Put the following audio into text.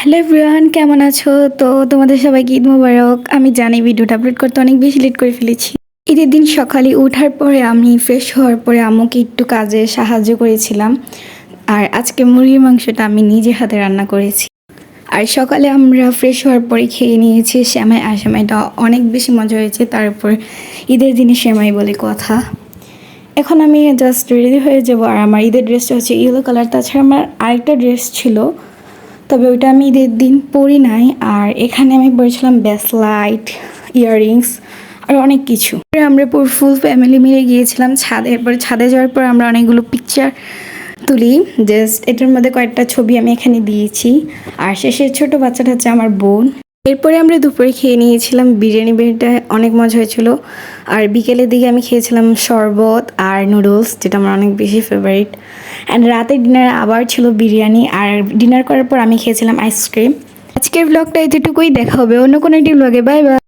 Hello everyone, কেমন আছো? তো তোমাদের সবাইকে ঈদ মোবারক। আমি জানি ভিডিওটা আপলোড করতে অনেক বেশি লেট করে ফেলেছি। ঈদের দিন সকালে ওঠার পরে আমি ফ্রেশ হওয়ার পরে আম্মুকে একটু কাজে সাহায্য করেছিলাম। আর আজকে মুরগির মাংসটা আমি নিজে হাতে রান্না করেছি। আর সকালে আমরা ফ্রেশ হওয়ার পরে খেয়ে নিয়েছি সেমাই, আর সেমাইটা অনেক বেশি মজা হয়েছে। তারপর ঈদের দিনে সেমাই বলে কথা। এখন আমি জাস্ট রেডি হয়ে যাবো। আর আমার ঈদের ড্রেসটা হচ্ছে ইয়েলো কালার। তাছাড়া আমার আরেকটা ড্রেস ছিল, তবে ওইটা আমি ঈদের দিন পরি নাই। আর এখানে আমি পরেছিলাম ব্রেসলাইট, ইয়াররিংস আর অনেক কিছু। আমরা পুরো ফুল ফ্যামিলি মিলে গিয়েছিলাম ছাদে। এরপরে ছাদে যাওয়ার পর আমরা অনেকগুলো পিকচার তুলি। জাস্ট এটার মধ্যে কয়েকটা ছবি আমি এখানে দিয়েছি। আর শেষের ছোট বাচ্চাটা হচ্ছে আমার বোন। এরপরে আমরা দুপুরে খেয়ে নিয়েছিলাম বিরিয়ানি। বিরিয়ানিটা অনেক মজা হয়েছিল। আর বিকেলের দিকে আমি খেয়েছিলাম শরবত আর নুডলস, যেটা আমার অনেক বেশি ফেভারিট। অ্যান্ড রাতের ডিনারে আবার ছিল বিরিয়ানি। আর ডিনার করার পর আমি খেয়েছিলাম আইসক্রিম। আজকের ব্লগটা এতটুকুই, দেখা হবে অন্য কোনো একটি ব্লগে। Bye bye.